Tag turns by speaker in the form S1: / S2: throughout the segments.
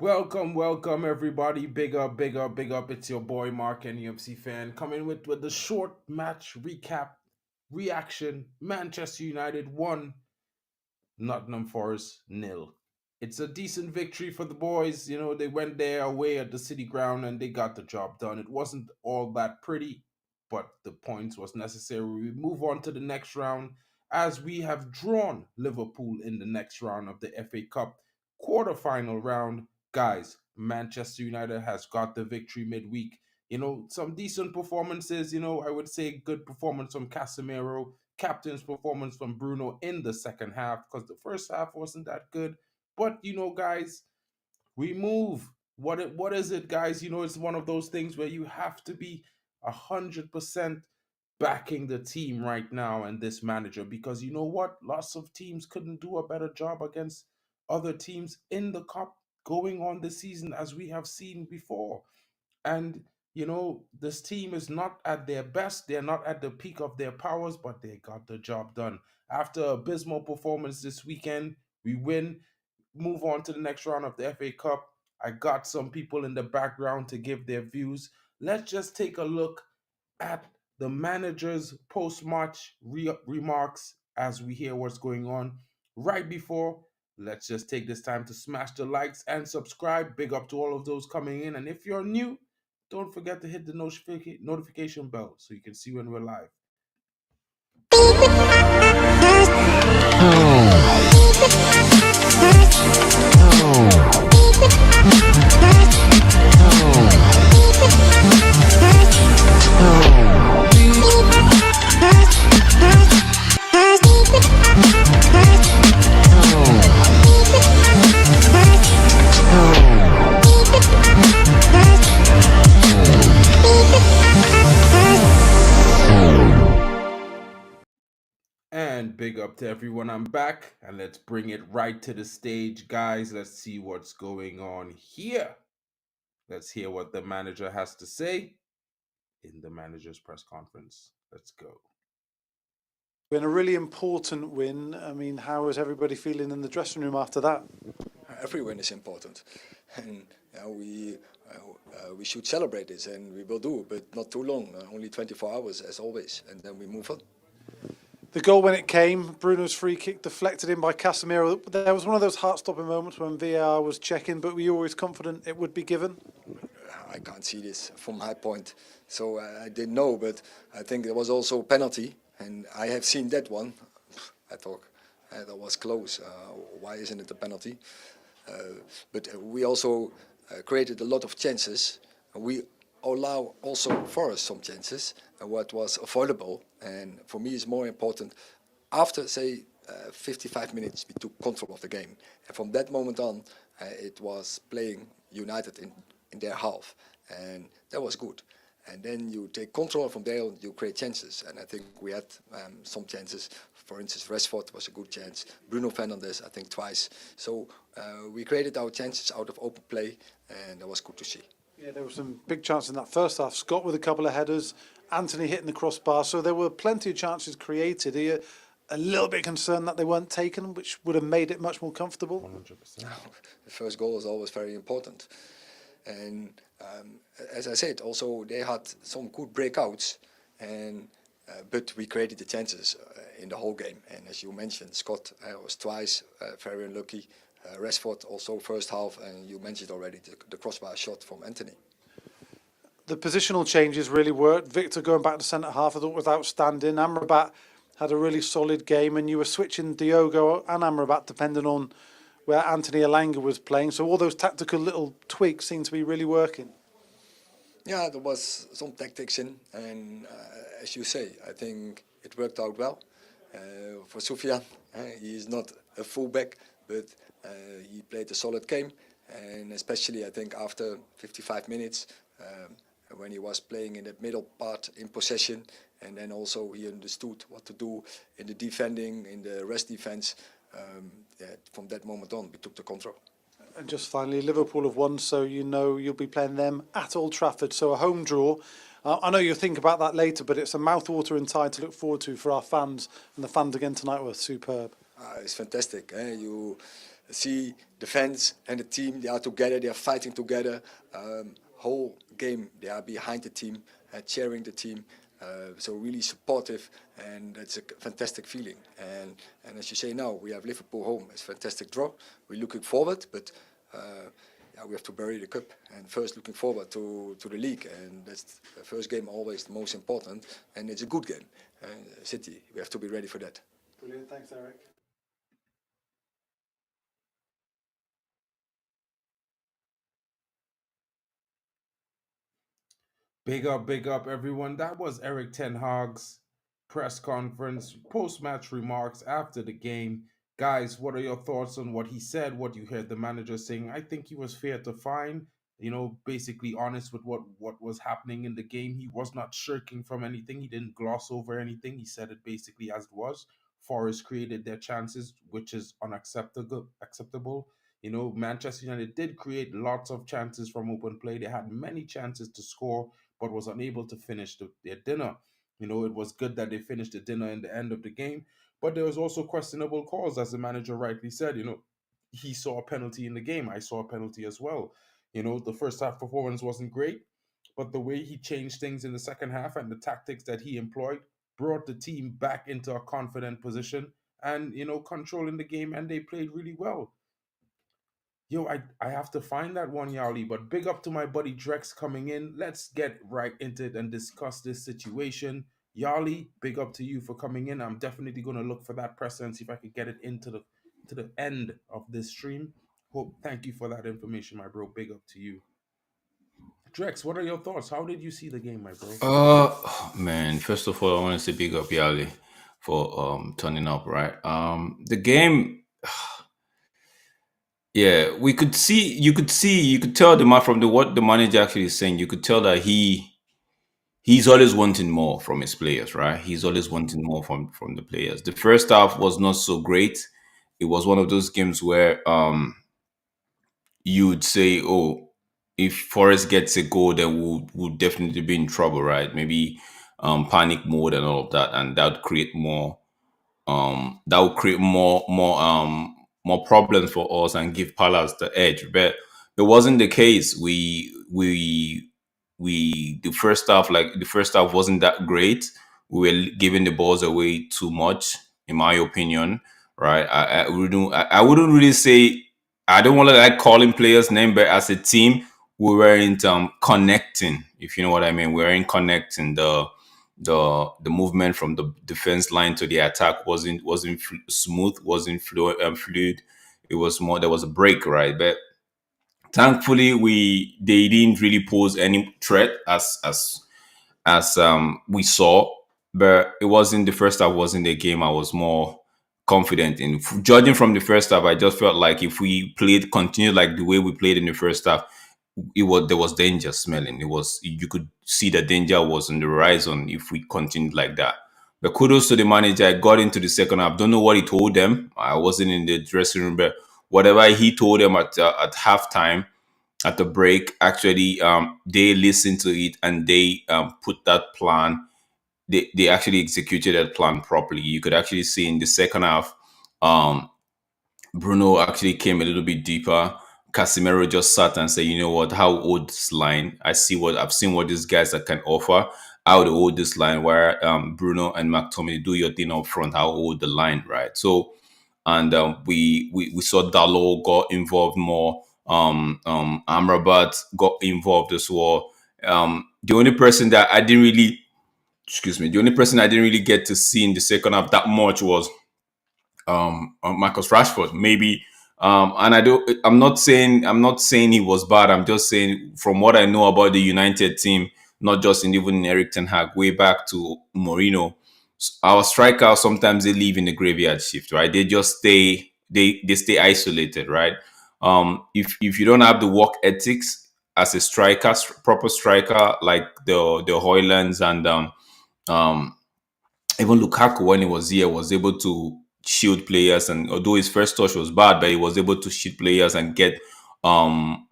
S1: Welcome everybody. Big up, big up, big up. It's your boy Mark and UFC fan coming with the short match recap reaction. Manchester United 1, Nottingham Forest nil. It's a decent victory for the boys. You know, they went there away at the city ground and they got the job done. It wasn't all that pretty, but the points was necessary. We move on to the next round as we have drawn Liverpool in the next round of the FA Cup quarterfinal round. Guys, Manchester United has got the victory midweek. You know, some decent performances. You know, I would say good performance from Casemiro, captain's performance from Bruno in the second half because the first half wasn't that good. But you know, guys, we move. What is it, guys? You know, it's one of those things where you have to be 100% backing the team right now and this manager because you know what? Lots of teams couldn't do a better job against other teams in the cup going on this season as we have seen before. And you know, this team is not at their best. They're not at the peak of their powers, but they got the job done. After abysmal performance this weekend, we win, move on to the next round of the FA Cup. I got some people in the background to give their views. Let's just take a look at the manager's post-match remarks as we hear what's going on right before. Let's just take this time to smash the likes and subscribe. Big up to all of those coming in. And if you're new, don't forget to hit the notification bell so you can see when we're live. And big up to everyone. I'm back, and let's bring it right to the stage, guys. Let's see what's going on here. Let's hear what the manager has to say in the manager's press conference. Let's go.
S2: Been a really important win. I mean, how is everybody feeling in the dressing room after that?
S3: Every win is important, and we should celebrate this, and we will do, but not too long. Only 24 hours, as always, and then we move on.
S2: The goal when it came, Bruno's free kick deflected in by Casemiro. There was one of those heart-stopping moments when VAR was checking, but were you always confident it would be given?
S3: I can't see this from my point, so I didn't know, but I think there was also a penalty, and I have seen that one. I thought that was close. Why isn't it a penalty? But we also created a lot of chances. We allow also for us some chances, what was avoidable. And for me, it's more important. After, say, 55 minutes, we took control of the game. And from that moment on, it was playing United in their half. And that was good. And then you take control from there, you create chances. And I think we had some chances. For instance, Rashford was a good chance. Bruno Fernandes, I think, twice. So we created our chances out of open play, and that was good to see.
S2: Yeah, there were some big chances in that first half. Scott with a couple of headers, Anthony hitting the crossbar. So there were plenty of chances created. Are you a little bit concerned that they weren't taken, which would have made it much more comfortable?
S1: 100%.
S3: The first goal is always very important. And as I said, also they had some good breakouts, and but we created the chances in the whole game. And as you mentioned, Scott was twice very unlucky. Rashford also first half, and you mentioned already the crossbar shot from Anthony.
S2: The positional changes really worked. Victor going back to centre half, I thought was outstanding. Amrabat had a really solid game, and you were switching Diogo and Amrabat depending on where Anthony Elanga was playing. So all those tactical little tweaks seem to be really working.
S3: Yeah, there was some tactics in, and as you say, I think it worked out well. For Soufiane, he is not a fullback, but he played a solid game, and especially I think after 55 minutes, when he was playing in that middle part in possession, and then also he understood what to do in the defending, in the rest defense. From that moment on, we took the control.
S2: And just finally, Liverpool have won, so you know you'll be playing them at Old Trafford, so a home draw. I know you'll think about that later, but it's a mouth-watering tie to look forward to for our fans, and the fans again tonight were superb.
S3: It's fantastic. see the fans and the team, they are together, they are fighting together. Whole game, they are behind the team, cheering the team. So really supportive, and it's a fantastic feeling. And as you say now, we have Liverpool home. It's a fantastic draw. We're looking forward, but yeah, we have to bury the cup. And first, looking forward to the league, and that's the first game always the most important. And it's a good game. City, we have to be ready for that.
S2: Brilliant, thanks, Eric.
S1: Big up, everyone. That was Eric Ten Hag's press conference, post match remarks after the game. Guys, what are your thoughts on what he said, what you heard the manager saying? I think he was fair to fine, basically honest with what was happening in the game. He was not shirking from anything, he didn't gloss over anything. He said it basically as it was. Forest created their chances, which is unacceptable. Manchester United did create lots of chances from open play. They had many chances to score, but was unable to finish their dinner. It was good that they finished the dinner in the end of the game, but there was also questionable calls, as the manager rightly said. He saw a penalty in the game. I saw a penalty as well. The first half performance wasn't great, but the way he changed things in the second half and the tactics that he employed brought the team back into a confident position and, controlling the game, and they played really well. Yo, I have to find that one, Yali, but big up to my buddy Drex coming in. Let's get right into it and discuss this situation. Yali, big up to you for coming in. I'm definitely gonna look for that presser and see if I can get it into the end of this stream. Thank you for that information, my bro. Big up to you. Drex, what are your thoughts? How did you see the game, my bro?
S4: Man, first of all, I want to say big up Yali for turning up, right? The game, yeah, you could tell the man from the what the manager actually is saying, you could tell that he's always wanting more from his players, right? He's always wanting more from the players. The first half was not so great. It was one of those games where you would say, oh, if Forest gets a goal, then we'll definitely be in trouble, right? Maybe panic mode and all of that, and that would create more problems for us and give Palace the edge. But it wasn't the case. We the first half wasn't that great. We were giving the balls away too much, in my opinion. Right? I wouldn't really say I don't want to like calling players name, but as a team, we weren't connecting. If you know what I mean, we weren't connecting. The movement from the defense line to the attack wasn't smooth, wasn't fluid. It was more there was a break, right? But thankfully, they didn't really pose any threat as we saw. But it wasn't the first half. Wasn't the game I was more confident in. Judging from the first half, I just felt like if we continued like the way we played in the first half, there was danger smelling. It was you could see the danger was on the horizon if we continued like that. But kudos to the manager. I got into the second half. Don't know what he told them. I wasn't in the dressing room, but whatever he told them at halftime, at the break, actually, they listened to it and they put that plan. They actually executed that plan properly. You could actually see in the second half, um, Bruno actually came a little bit deeper. Casemiro just sat and said, "You know what? How old this line? I've seen what these guys that can offer. How to hold this line where Bruno and McTominay do your thing up front. How hold the line, right? So, and we saw Dalot got involved more. Amrabat got involved as well. The only person that I didn't really, excuse me, the only person I didn't really get to see in the second half that much was Marcus Rashford, maybe. And I'm not saying he was bad. I'm just saying from what I know about the United team, not just even in Eric Ten Hag, way back to Mourinho, our strikers sometimes they leave in the graveyard shift, right? They just they stay isolated, right? If you don't have the work ethics as a striker, proper striker like the Hoylands and um even Lukaku, when he was here, was able to shield players, and although his first touch was bad, but he was able to shield players and get um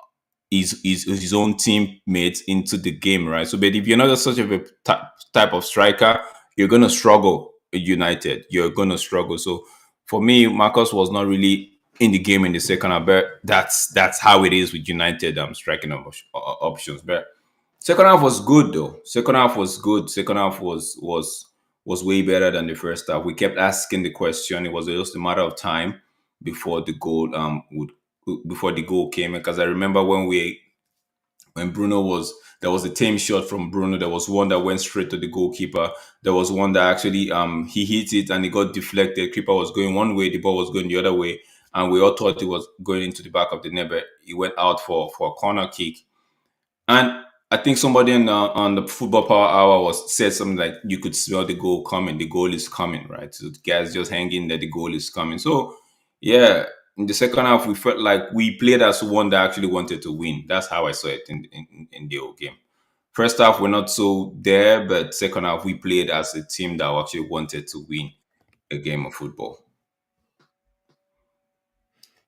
S4: his own teammates into the game, right? So, but if you're not such a type of striker, you're gonna struggle at United. You're gonna struggle. So, for me, Marcus was not really. in the game in the second half. But that's how it is with United striking options. But second half was good though. Second half was good. Second half was way better than the first half. We kept asking the question. It was just a matter of time before the goal would before the goal came. Because I remember when Bruno was there was a tame shot from Bruno. There was one that went straight to the goalkeeper. There was one that actually he hit it and it got deflected. Keeper was going one way, the ball was going the other way, and we all thought it was going into the back of the net, but it went out for a corner kick. And I think somebody on the Football Power Hour was said something like you could smell the goal coming. The goal is coming, right? So the guys just hanging that the goal is coming. So yeah, in the second half we felt like we played as one that actually wanted to win. That's how I saw it in the whole game. First half we're not so there, but second half we played as a team that actually wanted to win a game of football.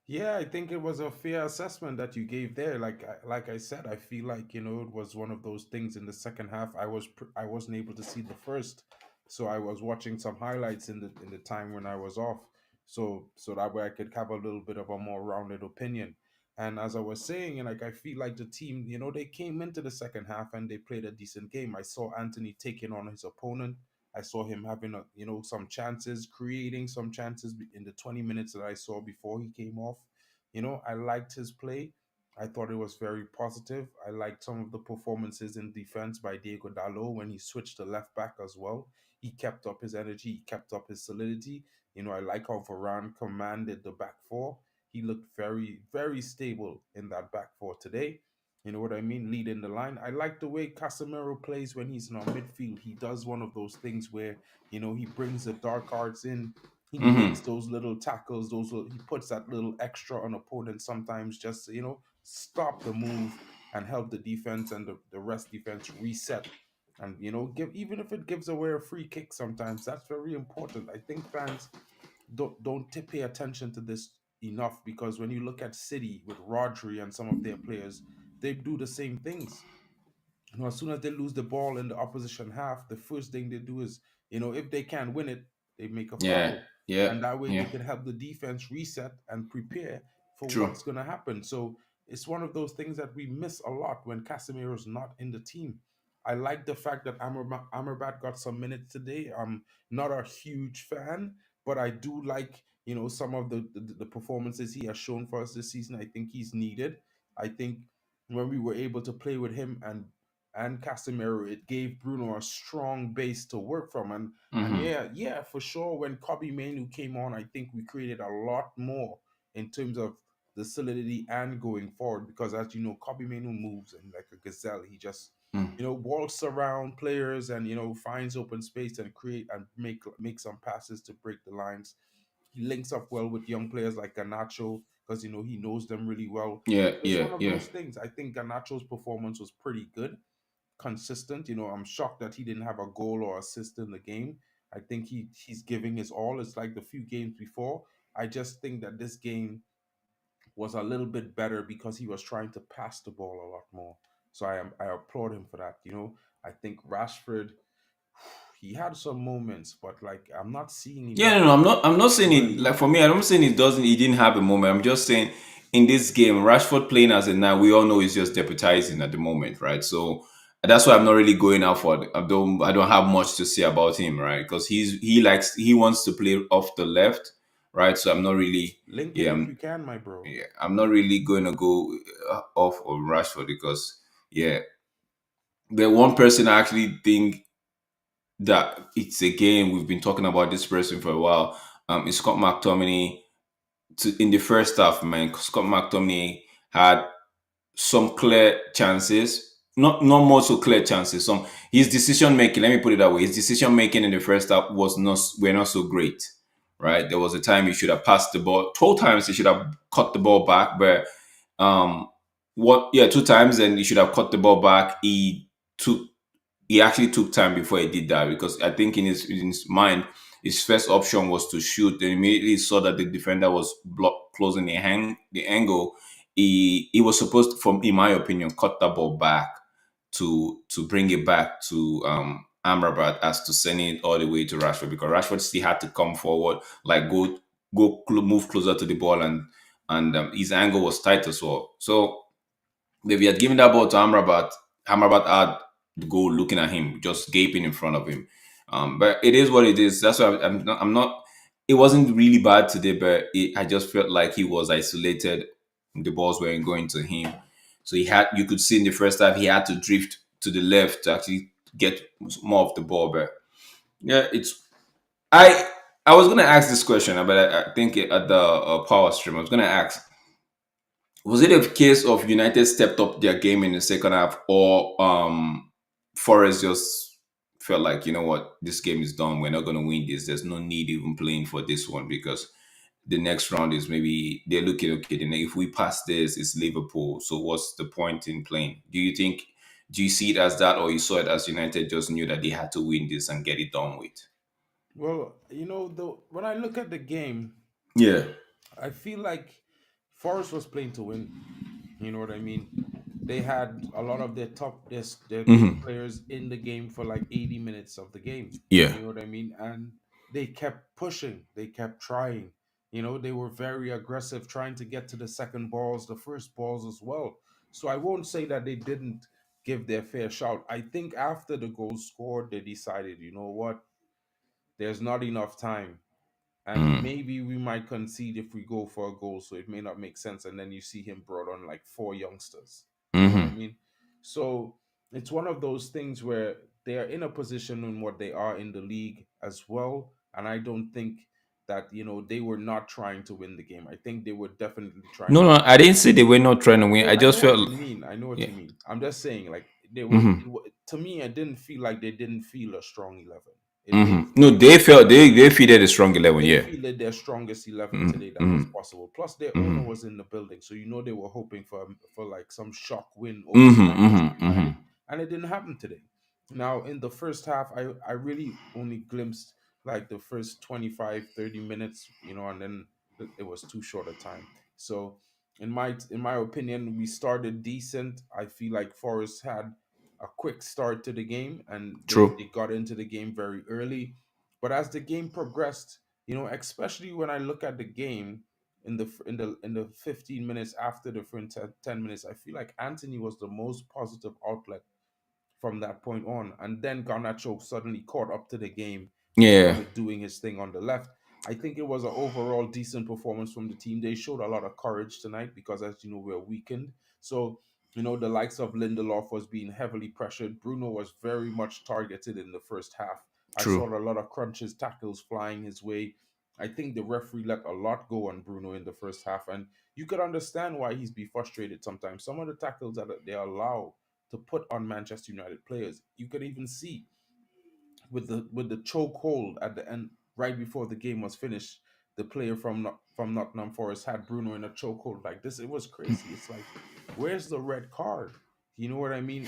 S1: Yeah, I think it was a fair assessment that you gave there. Like I said, I feel like it was one of those things in the second half. I wasn't able to see the first, so I was watching some highlights in the time when I was off, so that way I could have a little bit of a more rounded opinion. And as I was saying, like I feel like the team, they came into the second half and they played a decent game. I saw Anthony taking on his opponent. I saw him having some chances, creating some chances in the 20 minutes that I saw before he came off. I liked his play. I thought it was very positive. I liked some of the performances in defense by Diego Dallo when he switched to left back as well. He kept up his energy, he kept up his solidity. I like how Varane commanded the back four. He looked very, very stable in that back four today. You know what I mean? Leading the line. I like the way Casemiro plays when he's in our midfield. He does one of those things where, he brings the dark arts in. He makes those little tackles, he puts that little extra on opponents sometimes just to, stop the move and help the defense and the rest defense reset. And give even if it gives away a free kick sometimes, that's very important. I think fans don't pay attention to this enough because when you look at City with Rodri and some of their players, they do the same things. As soon as they lose the ball in the opposition half, the first thing they do is, if they can't win it, they make a
S4: Yeah,
S1: foul.
S4: yeah,
S1: And that way they
S4: yeah.
S1: can help the defense reset and prepare for
S4: True.
S1: what's going to happen. So it's one of those things that we miss a lot when Casemiro's not in the team. I like the fact that Amrabat got some minutes today. I'm not a huge fan, but I do like, some of the performances he has shown for us this season. I think he's needed. I think when we were able to play with him and Casemiro, it gave Bruno a strong base to work from. And
S4: Hmm.
S1: yeah, for sure. When Kobe Manu came on, I think we created a lot more in terms of the solidity and going forward. Because as you know, Kobe Manu moves and like a gazelle. He just walks around players and finds open space and create and make some passes to break the lines. He links up well with young players like Ganacho because he knows them really well.
S4: Yeah,
S1: So it's
S4: yeah,
S1: one of
S4: yeah.
S1: those things. I think Ganacho's performance was pretty good, consistent. I'm shocked that he didn't have a goal or assist in the game. I think he's giving his all. It's like the few games before. I just think that this game was a little bit better because he was trying to pass the ball a lot more. So I applaud him for that. I think Rashford, he had some moments, but like I'm not seeing
S4: Yeah,
S1: enough
S4: no, no, I'm not saying
S1: over
S4: it like for me. I'm not saying he didn't have a moment. I'm just saying in this game, Rashford playing as a nine, we all know he's just deputizing at the moment, right? So that's why I'm not really going out for. I don't have much to say about him, right? Because he wants to play off the left, right? So I'm not really
S1: link it
S4: yeah
S1: if
S4: I'm
S1: you can, my bro.
S4: yeah I'm not really going to go off of Rashford because yeah, the one person I actually think that it's a game we've been talking about this person for a while. Is Scott McTominay in the first half, man. Scott McTominay had some clear chances, not more so clear chances. Some his decision making. Let me put it that way. His decision making in the first half was not were not so great. Right, there was a time he should have passed the ball. 2 times he should have cut the ball back, but um, what? Yeah, 2 times, and he should have cut the ball back. Took he actually took time before he did that because I think in his mind, his first option was to shoot. Then immediately saw that the defender was closing the angle. He was supposed to, from in my opinion, cut the ball back to bring it back to Amrabat as to sending it all the way to Rashford because Rashford still had to come forward, like move closer to the ball and and his angle was tight as well. So if he had given that ball to Amrabat, Amrabat had the goal looking at him, just gaping in front of him. But it is what it is. That's why I'm not. It wasn't really bad today, but I just felt like he was isolated. The balls weren't going to him, so you could see in the first half he had to drift to the left to actually get more of the ball. But yeah, I I was gonna ask this question, but I think at the power stream I was gonna ask, was it a case of United stepped up their game in the second half, or Forest just felt like, you know what, this game is done. We're not going to win this. There's no need even playing for this one because the next round is maybe they're looking okay. Then if we pass this, it's Liverpool. So what's the point in playing? Do you see it as that, or you saw it as United just knew that they had to win this and get it done with?
S1: Well, when I look at the game,
S4: Yeah.
S1: I feel like Forest was playing to win. You know what I mean? They had a lot of their key
S4: Hmm.
S1: players in the game for like 80 minutes of the game.
S4: Yeah.
S1: You know what I mean? And they kept pushing, they kept trying. They were very aggressive trying to get to the second balls, the first balls as well. So I won't say that they didn't give their fair shout. I think after the goal scored, they decided, you know what? There's not enough time, and
S4: Mm.
S1: maybe we might concede if we go for a goal, so it may not make sense. And then you see him brought on like four youngsters. You know what I
S4: Hmm.
S1: mean? So it's one of those things where they are in a position in what they are in the league as well. And I don't think that, they were not trying to win the game. I think they were definitely trying
S4: No,
S1: to
S4: no,
S1: win
S4: I
S1: the
S4: didn't
S1: game.
S4: say they were not trying to win.
S1: No,
S4: I
S1: I know
S4: just
S1: what
S4: felt,
S1: you mean. I know what
S4: yeah.
S1: you mean. I'm just saying, like,
S4: Hmm.
S1: to me, I didn't feel like they didn't feel a strong 11. It
S4: Hmm.
S1: didn't
S4: No,
S1: feel like
S4: they felt they fielded a strong 11.
S1: they
S4: Yeah.
S1: fielded their strongest 11
S4: Hmm.
S1: today that was
S4: Hmm.
S1: possible. Plus, their owner
S4: Hmm.
S1: was in the building, so they were hoping for like some shock win over
S4: Hmm.
S1: Manchester
S4: Hmm.
S1: United, and it didn't happen today. Now, in the first half, I really only glimpsed like the first 25-30 minutes, and then it was too short a time. So, in my opinion, we started decent. I feel like Forest had a quick start to the game, and they
S4: True.
S1: got into the game very early. But as the game progressed, especially when I look at the game in the 15 minutes after the first 10 minutes, I feel like Anthony was the most positive outlet from that point on. And then Garnacho suddenly caught up to the game and
S4: Yeah.
S1: started doing his thing on the left. I think it was an overall decent performance from the team. They showed a lot of courage tonight because, as you know, we're weakened. So, the likes of Lindelof was being heavily pressured. Bruno was very much targeted in the first half. I
S4: True.
S1: saw a lot of crunches, tackles flying his way. I think the referee let a lot go on Bruno in the first half, and you could understand why he's be frustrated sometimes. Some of the tackles that they allow to put on Manchester United players. You could even see with the choke hold at the end, right before the game was finished. The player from Nottingham Forest had Bruno in a choke hold like this. It was crazy. It's like, where's the red card? You know what I mean?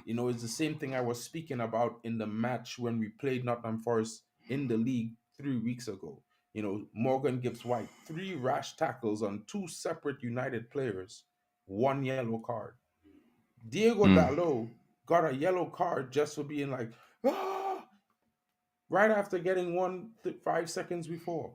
S1: It's the same thing I was speaking about in the match when we played Nottingham Forest in the league 3 weeks ago. Morgan Gibbs White, three rash tackles on two separate United players, one yellow card. Diego
S4: Mm.
S1: Dalot got a yellow card just for being like, ah, right after getting one 5 seconds before.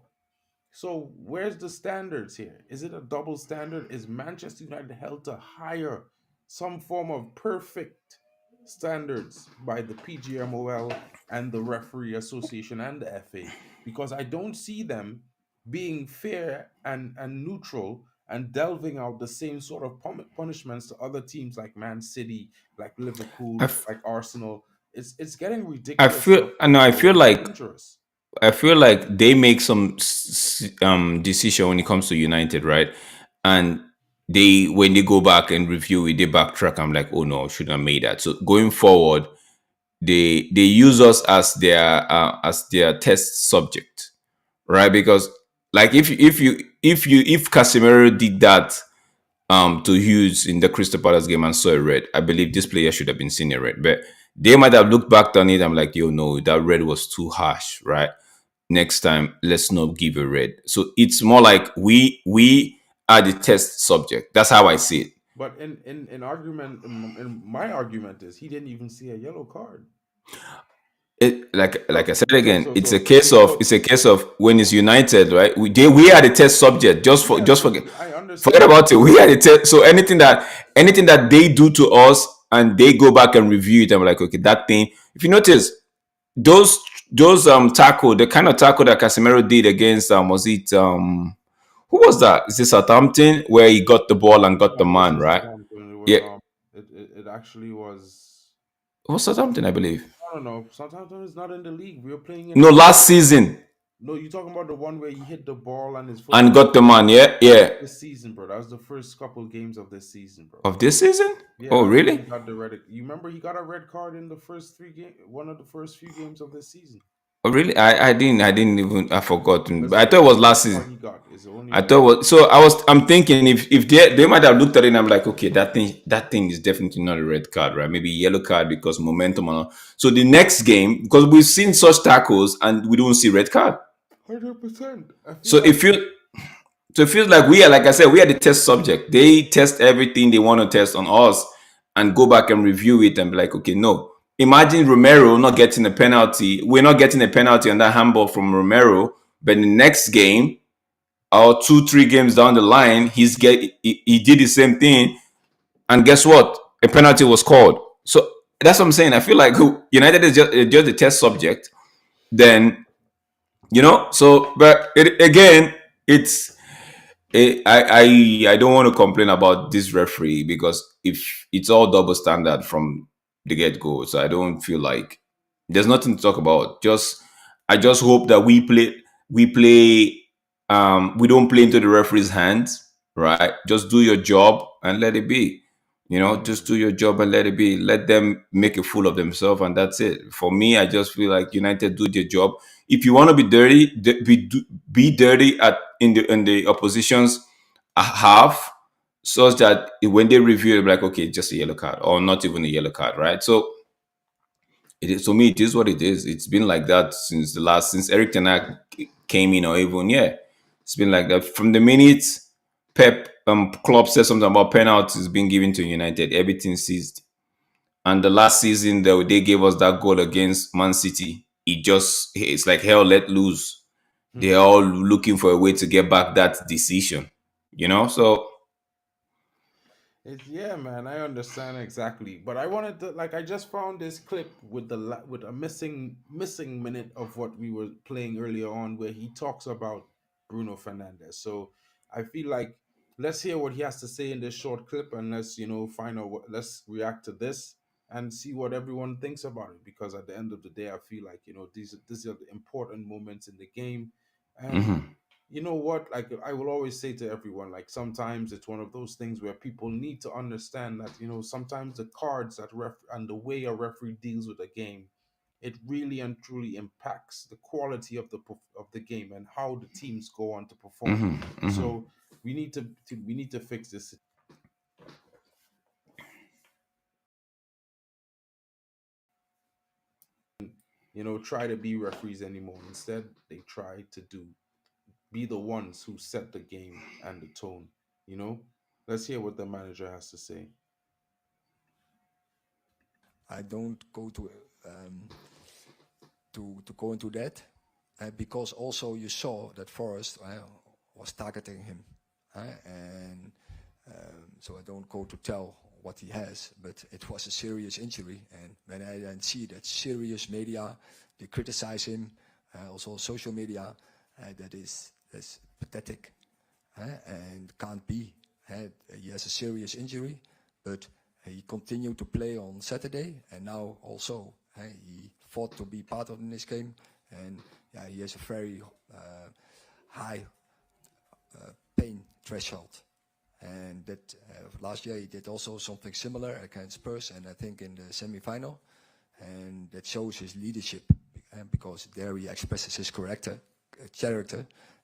S1: So where's the standards here? Is it a double standard? Is Manchester United held to higher, some form of perfect standards by the PGMOL and the Referee Association and the FA? Because I don't see them being fair and neutral and delving out the same sort of punishments to other teams like Man City, like
S4: I,
S1: Liverpool,
S4: f-
S1: like Arsenal. It's getting
S4: I
S1: ridiculous to
S4: feel
S1: a
S4: I know
S1: point where it's dangerous.
S4: I feel like they make some decision when it comes to United, right? And they when they go back and review it, they backtrack. I'm like, oh no, I shouldn't have made that. So going forward, they use us as their test subject, right? Because like if Casemiro did that to Hughes in the Crystal Palace game and saw a red, I believe this player should have been seen a red. But they might have looked back on it. I'm like, yo, no, that red was too harsh, right? Next time, let's not give a red. So it's more like we are the test subject. That's how I see it.
S1: But in argument, in my argument is he didn't even see a yellow card.
S4: It like I said again,
S1: So
S4: it's a
S1: so
S4: case
S1: so
S4: of
S1: so
S4: when it's United, right? We are the test subject.
S1: yeah,
S4: Just forget
S1: I
S4: forget
S1: understand
S4: about
S1: that.
S4: it. We are the test. So anything that they do to us and they go back and review it, I'm like, okay, that thing. If you notice those tackle, the kind of tackle that Casemiro did against was it who was that? Is it Southampton where he got the ball and got
S1: No,
S4: the
S1: it
S4: man,
S1: wasn't
S4: right?
S1: Southampton. It was
S4: Yeah,
S1: it actually was.
S4: it was Southampton, I believe.
S1: I don't know. Southampton is not in the league. We were playing in
S4: No,
S1: the
S4: last
S1: Premier League.
S4: season
S1: No, you talking about the one where he hit the ball and his foot
S4: and
S1: went
S4: got the
S1: through?
S4: man. Yeah,
S1: That
S4: yeah.
S1: was this season, bro. That was the first couple games of this season, bro.
S4: Of this season?
S1: Yeah,
S4: Oh,
S1: that's when he
S4: really?
S1: got the red. You remember he got a red card in the first three game, one of the first few games of this season.
S4: Oh, really? I didn't even. I forgot.
S1: That's
S4: But I
S1: the
S4: thought it was
S1: only
S4: last
S1: red
S4: season.
S1: card he got. Is the only
S4: I
S1: red
S4: thought it
S1: card.
S4: was. So I'm thinking if they might have looked at it and I'm like, okay, that thing is definitely not a red card, right? Maybe yellow card because momentum. And all. So the next game, because we've seen such tackles and we don't see red card.
S1: 100%. I feel
S4: So
S1: like
S4: it feels like we are, like I said, we are the test subject. They test everything they want to test on us and go back and review it and be like, okay, no. Imagine Romero not getting a penalty. We're not getting a penalty on that handball from Romero, but in the next game or 2-3 games down the line, he did the same thing, and guess what? A penalty was called. So that's what I'm saying. I feel like United is just the test subject. Then so but again, it's I don't want to complain about this referee because if it's all double standard from the get go, so I don't feel like there's nothing to talk about. I just hope that we don't play into the referee's hands, right? Just do your job and let it be. Just
S1: mm,
S4: do your job and let it be. Let them make a fool of themselves, and that's it. For me, I just feel like United do their job. If you want to be dirty, be dirty in the opposition's half, such that when they review it, they're like, okay, just a yellow card or not even a yellow card, right? So it is, to me, it is what it is. It's been like that since Eric Ten Hag came in, or even it's been like that from the minute Pep Klopp said something about penalties being given to United, everything ceased. And the last season that they gave us that goal against Man City, it's like hell let loose. They're all looking for a way to get back that decision, So
S1: yeah, man, I understand exactly. But I wanted to like I just found this clip with with a missing minute of what we were playing earlier on where he talks about Bruno Fernandez. So I feel like let's hear what he has to say in this short clip and let's find out let's react to this and see what everyone thinks about it because at the end of the day I feel like these are the important moments in the game and
S4: mhm,
S1: you know what, like I will always say to everyone, like sometimes it's one of those things where people need to understand that sometimes the cards that ref and the way a referee deals with a game, it really and truly impacts the quality of the game and how the teams go on to perform.
S4: mhm, mhm,
S1: So we need to fix this. Try to be referees anymore. Instead they try to be the ones who set the game and the tone. you know let's hear what the manager has to say.
S3: I don't go um, to go into that because also you saw that Forrest was targeting him, and so I don't go to tell what he has, but it was a serious injury, and when I then see that serious media they criticize him, also social media, that's pathetic, and can't be. He has a serious injury, but he continued to play on Saturday, and now also he fought to be part of this game, and yeah, he has a very high pain threshold. And that last year he did also something similar against Spurs, and I think in the semi-final, and that shows his leadership because there he expresses his character,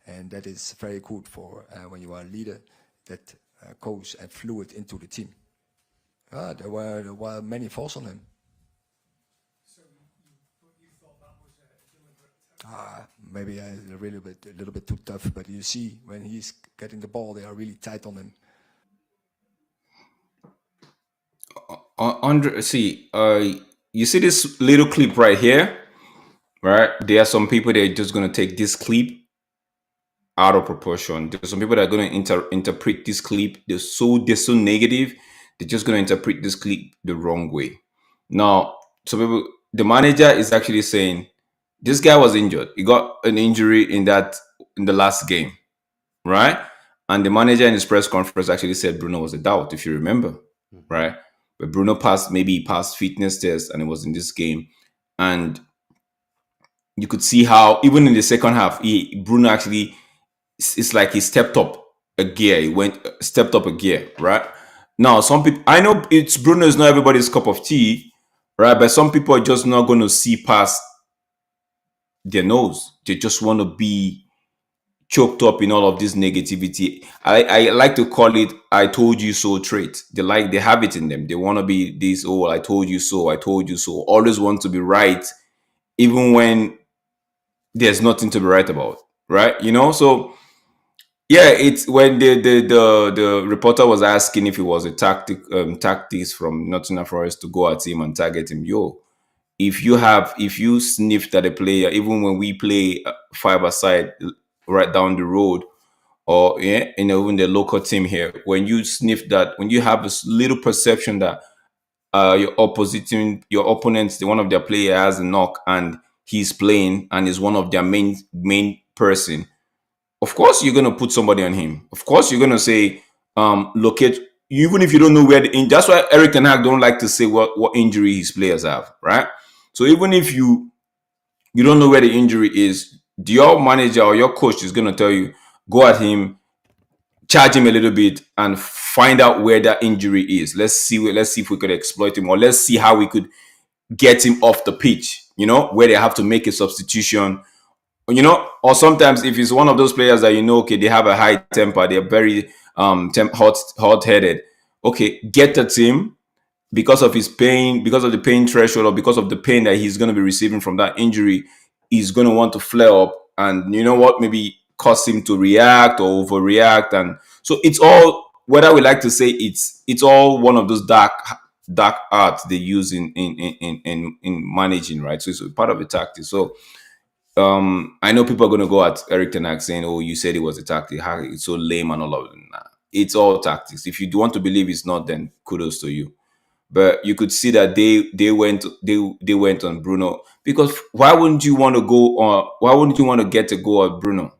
S3: and that is very good for when you are a leader that goes and fluid into the team. There were many faults on him. Maybe a little bit too tough, but you see when he's getting the ball, they are really tight on him.
S4: Andre, see, you see this little clip right here. right? There are some people that are just going to take this clip out of proportion. There's some people that are going to interpret this clip. They're so negative. They're just going to interpret this clip the wrong way. Now, some people, the manager is actually saying this guy was injured. He got an injury in the last game, right? And the manager in his press conference actually said Bruno was a doubt, if you remember,
S1: Hmm.
S4: right? But Bruno passed, maybe he passed fitness test, and it was in this game, and you could see how even in the second half, Bruno actually, it's like he stepped up a gear. He went stepped up a gear, right? Now, some people, I know it's Bruno is not everybody's cup of tea, right? But some people are just not going to see past their nose. They just want to be choked up in all of this negativity. I like to call it "I told you so" trait. They have it in them. They want to be this. Oh, I told you so. I told you so. Always want to be right, even when there's nothing to be right about. Right? So yeah, it's when the reporter was asking if it was a tactics from Nottingham Forest to go at him and target him. Yo, if you sniffed at a player, even when we play five aside right down the road, or yeah, even the local team here, when you sniff that, when you have this little perception that your opponents, one of their player has a knock and he's playing and is one of their main person, of course you're gonna put somebody on him. Of course you're gonna say, locate, even if you don't know where that's why Eric Ten Hag don't like to say what injury his players have, right? So even if you don't know where the injury is, your manager or your coach is gonna tell you, go at him, charge him a little bit, and find out where that injury is. Let's see if we could exploit him, or let's see how we could get him off the pitch. Where they have to make a substitution, or sometimes if it's one of those players that okay, they have a high temper, they're very hot headed. Okay, get the team because of his pain, because of the pain threshold, or because of the pain that he's going to be receiving from that injury, he's going to want to flare up, and you know what, maybe cause him to react or overreact. And so it's all, whether we like to say, it's all one of those dark arts they use in managing, right? So it's part of the tactic. So I know people are going to go at Eric Ten Hag saying, "Oh, you said it was a tactic. How it's so lame and all of that." Nah, it's all tactics. If you do want to believe it's not, then kudos to you. But you could see that they went on Bruno, because why wouldn't you want to get a goal at Bruno,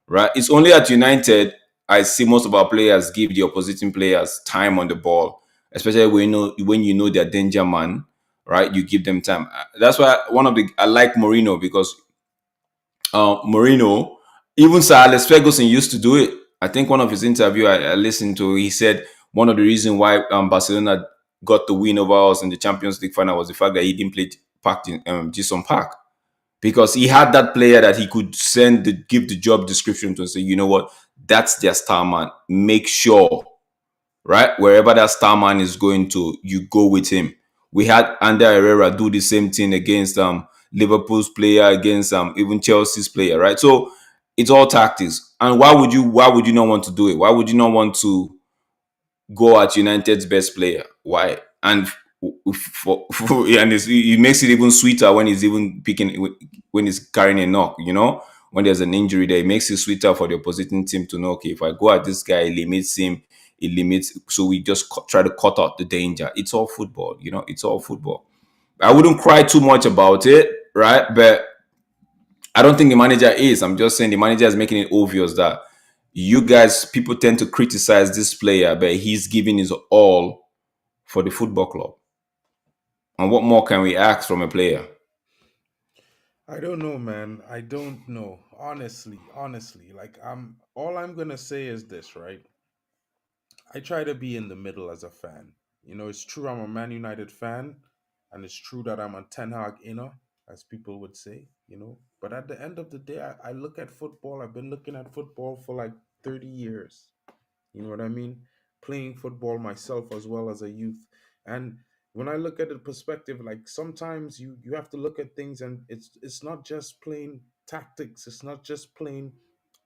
S4: right? It's only at United I see most of our players give the oppositing players time on the ball, especially when you know they're danger man, right? You give them time. That's why I like Mourinho, because Mourinho, even Sir Alex Ferguson used to do it. I think one of his interview I listened to, he said one of the reasons why Barcelona got the win over us in the Champions League final was the fact that he didn't play packed in Jason Park, because he had that player that he could give the job description to and say, you know what, that's their star man. Make sure, right? Wherever that star man is going to, you go with him. We had Ander Herrera do the same thing against Liverpool's player, against even Chelsea's player, right? So it's all tactics. And why would you not want to do it? Why would you not want to go at United's best player? Why? And and it makes it even sweeter when he's even picking, when he's carrying a knock. When there's an injury there, it makes it sweeter for the opposing team to know, okay, if I go at this guy, it limits him. It limits. So we just try to cut out the danger. It's all football. It's all football. I wouldn't cry too much about it, right? But I don't think the manager is. I'm just saying the manager is making it obvious that you guys, people tend to criticize this player, but he's giving his all for the football club. And what more can we ask from a player?
S1: I don't know, man. I don't know. Honestly, like all I'm gonna say is this, right? I try to be in the middle as a fan. It's true I'm a Man United fan, and it's true that I'm a Ten Hag inner, as people would say. But at the end of the day, I look at football. I've been looking at football for like 30 years. You know what I mean? Playing football myself as well as a youth. And when I look at the perspective, like sometimes you have to look at things, and it's not just plain tactics. It's not just plain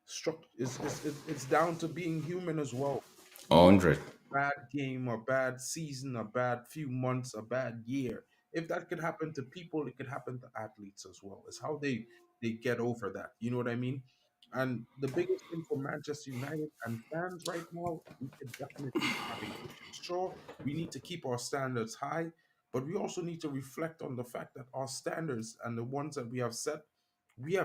S1: structure. It's down to being human as well. You know,
S4: 100.
S1: bad game, a bad season, a bad few months, a bad year. if that could happen to people, it could happen to athletes as well. It's how they get over that. You know what I mean? And the biggest thing for Manchester United and fans right now, we could definitely be having patience. Sure, we need to keep our standards high, but we also need to reflect on the fact that our standards and the ones that we have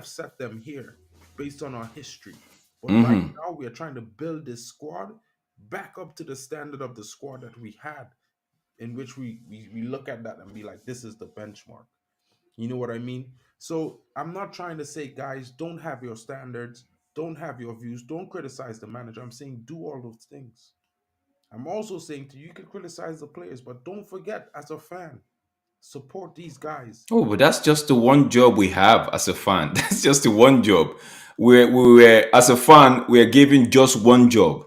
S1: set them here based on our history. But right
S4: Hmm.
S1: now, we are trying to build this squad back up to the standard of the squad that we had, in which we look at that and be like, this is the benchmark. You know what I mean? So I'm not trying to say, guys, don't have your standards, don't have your views, don't criticize the manager. I'm saying do all those things. I'm also saying to you, you can criticize the players, but don't forget, as a fan, support these guys.
S4: Oh, but that's just the one job we have as a fan. That's just the one job. We were as a fan, we are given just one job,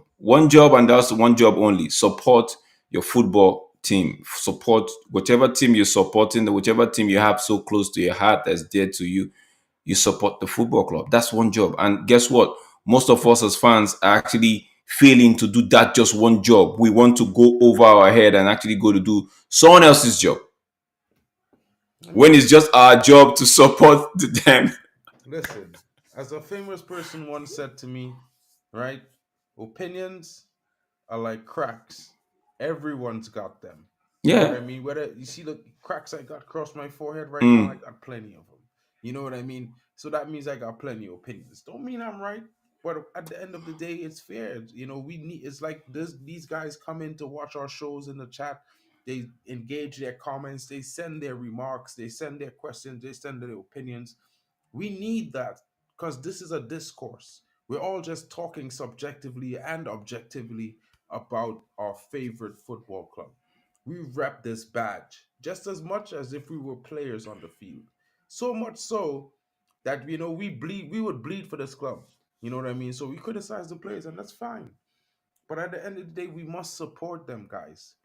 S4: and that's one job only. Support your football team. Support whichever team you're supporting, whichever team you have so close to your heart that's dear to you. You support the football club. That's one job. And guess what? Most of us as fans are actually failing to do that just one job. We want to go over our head and actually go to do someone else's job
S1: And
S4: when it's just our job to support them.
S1: listen, as a famous person once said to me, right? Opinions are like cracks. Everyone's got them. You know what
S4: Yeah.
S1: I mean? Whether you see the cracks I got across my forehead right now, I
S4: Mm.
S1: got plenty of them. You know what I mean? So that means I got plenty of opinions. Don't mean I'm right, but at the end of the day, it's fair. You know, we need. It's like this. These guys come in to watch our shows in the chat. They engage their comments. They send their remarks. They send their questions. They send their opinions. We need that because this is a discourse. We're all just talking subjectively and objectively about our favorite football club. We rep this badge just as much as if we were players on the field. So much so that we would bleed for this club. You know what I mean? So we criticize the players, and that's fine. But at the end of the day, we must support them, guys,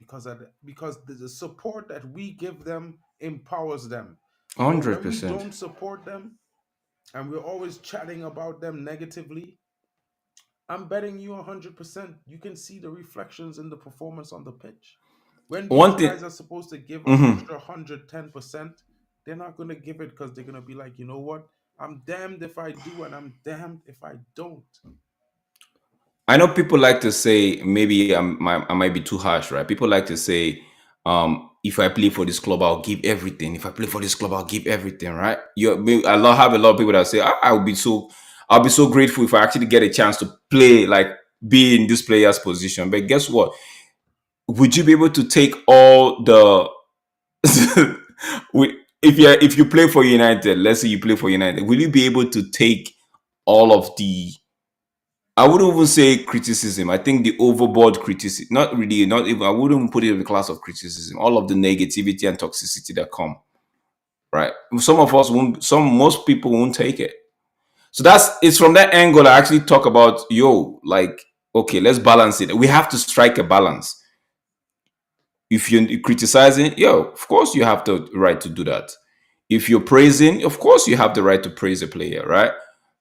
S1: because the support that we give them empowers them. You know, when we
S4: 100%.
S1: don't support them, and we're always chatting about them negatively, I'm betting you 100% you can see the reflections in the performance on the pitch. When these
S4: One thing.
S1: guys are supposed to give an
S4: Mhm.
S1: extra 110%, they're not going to give it because they're going to be like, you know what? I'm damned if I do, and I'm damned if I don't.
S4: I know people like to say, maybe I might be too harsh, right? People like to say, if I play for this club, I'll give everything. If I play for this club, I'll give everything, right? Have a lot of people that say, I'll be so grateful if I actually get a chance to play, like be in this player's position. But guess what? Would you be able to take all the if you play for United, let's say you play for United, will you be able to take all of the, I wouldn't even say criticism. I think the overboard criticism, not really, not even, I wouldn't even put it in the class of criticism. All of the negativity and toxicity that come, right? Some of us won't, most people won't take it. So it's from that angle I actually talk about, like, okay, let's balance it. We have to strike a balance. If you're criticizing, of course you have the right to do that. If you're praising, of course you have the right to praise a player, right?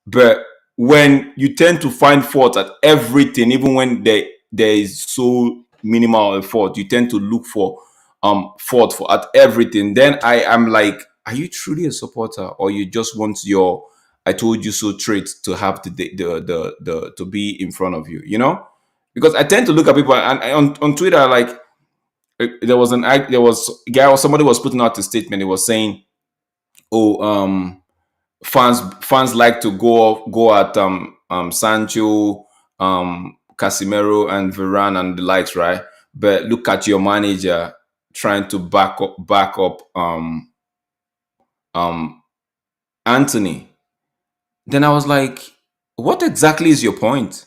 S4: But when you tend to find fault at everything, even when there is so minimal a fault, you tend to look for fault for at everything. Then I am like, are you truly a supporter, or you just want your "I told you so" trait to have the to be in front of you? Because I tend to look at people, and on Twitter, like, there was a guy, or somebody was putting out a statement. It was saying, oh, fans like to go at Sancho, Casemiro, and Varane and the likes, right? But look at your manager trying to back up um Anthony. Then I was like, what exactly is your point?